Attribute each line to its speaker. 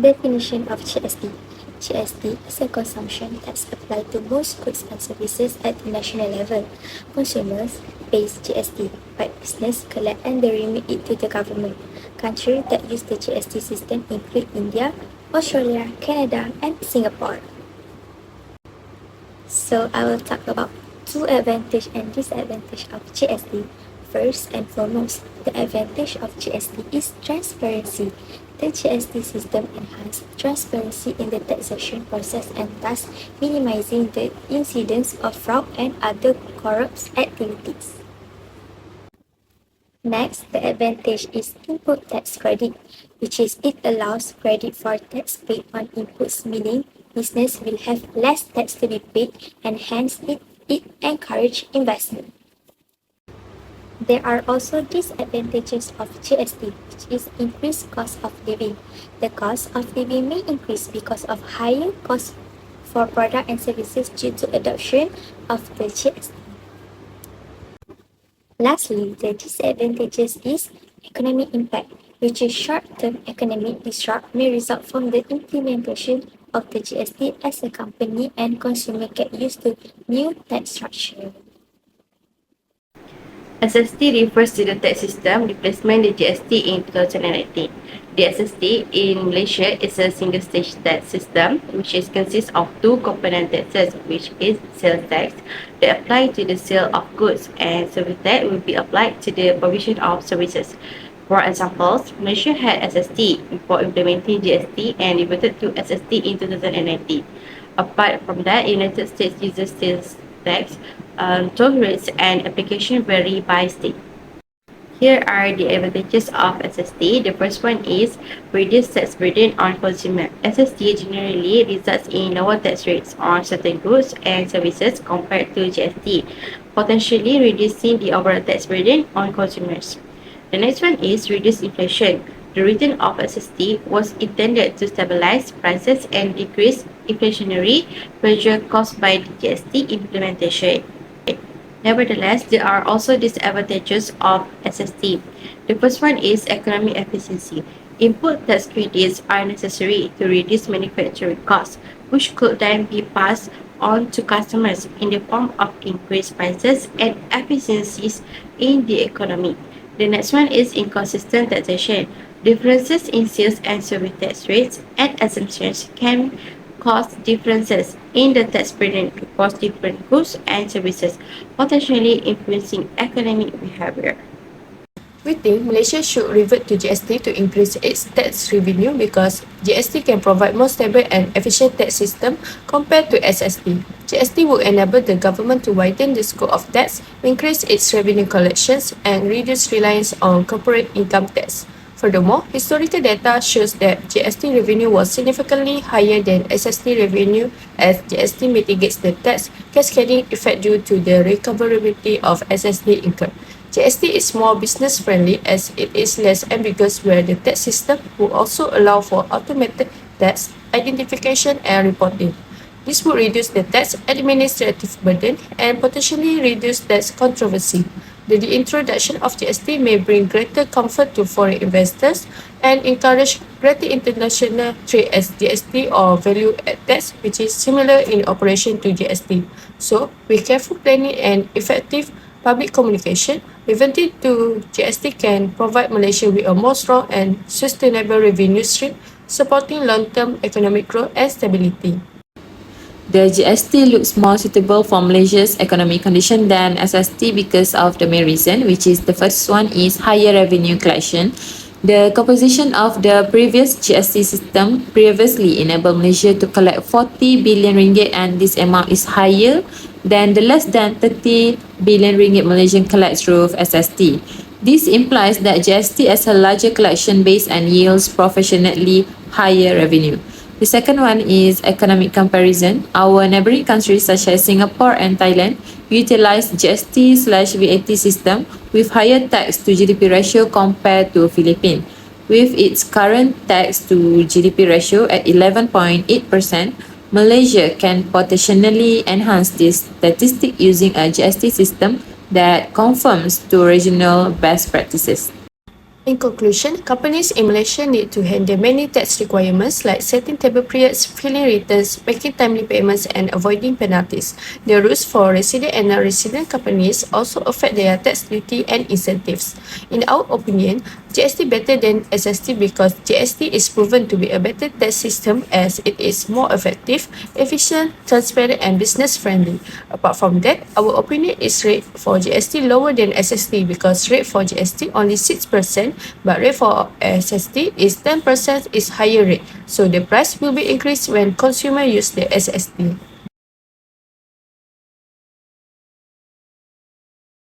Speaker 1: Definition of GST. GST is a consumption tax applied to most goods and services at the national level. Consumers pay GST, but business collect and they remit it to the government. Countries that use the GST system include India, Australia, Canada, and Singapore. So I will talk about two advantage and disadvantage of GST. First and foremost, the advantage of GST is transparency. The GST system enhances transparency in the taxation process and thus minimizing the incidence of fraud and other corrupt activities. Next, the advantage is input tax credit, which is it allows credit for tax paid on inputs, meaning business will have less tax to be paid and hence it encourages investment. There are also disadvantages of GST, which is increased cost of living. The cost of living may increase because of higher costs for products and services due to adoption of the GST. Lastly, the disadvantages is economic impact, which is short-term economic disrupt may result from the implementation of the GST as a company and consumer get used to new tax structure.
Speaker 2: SST refers to the tax system replacement the GST in 2019. The SST in Malaysia is a single stage tax system which consists of two component taxes, which is sales tax that apply to the sale of goods and service tax will be applied to the provision of services. For example, Malaysia had SST before implementing GST and reverted to SST in 2019. Apart from that, United States uses sales tax, toll rates and application vary by state. Here are the advantages of SST. The first one is reduced tax burden on consumer. SST generally results in lower tax rates on certain goods and services compared to GST, potentially reducing the overall tax burden on consumers. The next one is reduced inflation. The return of SST was intended to stabilize prices and decrease inflationary pressure caused by the GST implementation. Nevertheless, there are also disadvantages of SST. The first one is economic efficiency. Input tax credits are necessary to reduce manufacturing costs, which could then be passed on to customers in the form of increased prices and efficiencies in the economy. The next one is inconsistent taxation. Differences in sales and service tax rates and exemptions can cause differences in the tax burden across different goods and services, potentially influencing economic behavior.
Speaker 3: We think Malaysia should revert to GST to increase its tax revenue because GST can provide more stable and efficient tax system compared to SST. GST would enable the government to widen the scope of tax, increase its revenue collections, and reduce reliance on corporate income tax. Furthermore, historical data shows that GST revenue was significantly higher than SST revenue as GST mitigates the tax cascading effect due to the recoverability of SST income. GST is more business friendly as it is less ambiguous where the tax system will also allow for automated tax identification and reporting. This would reduce the tax administrative burden and potentially reduce tax controversy. The introduction of GST may bring greater comfort to foreign investors and encourage greater international trade as GST or value-added tax, which is similar in operation to GST. So, with careful planning and effective public communication, reverting to GST can provide Malaysia with a more strong and sustainable revenue stream, supporting long-term economic growth and stability.
Speaker 4: The GST looks more suitable for Malaysia's economic condition than SST because of the main reason, which is the first one is higher revenue collection. The composition of the previous GST system previously enabled Malaysia to collect 40 billion ringgit and this amount is higher than the less than 30 billion ringgit Malaysian collects through SST. This implies that GST has a larger collection base and yields proportionately higher revenue. The second one is economic comparison. Our neighboring countries such as Singapore and Thailand utilize GST/VAT system with higher tax to GDP ratio compared to Philippines. With its current tax to GDP ratio at 11.8%, Malaysia can potentially enhance this statistic using a GST system that conforms to regional best practices.
Speaker 3: In conclusion, companies in Malaysia need to handle many tax requirements like setting table periods, filing returns, making timely payments, and avoiding penalties. The rules for resident and non-resident companies also affect their tax duty and incentives. In our opinion, GST better than SST because GST is proven to be a better tax system as it is more effective, efficient, transparent, and business friendly. Apart from that, our opinion is rate for GST lower than SST because rate for GST only 6%, but rate for SST is 10% is higher rate. So the price will be increased when consumer use the SST.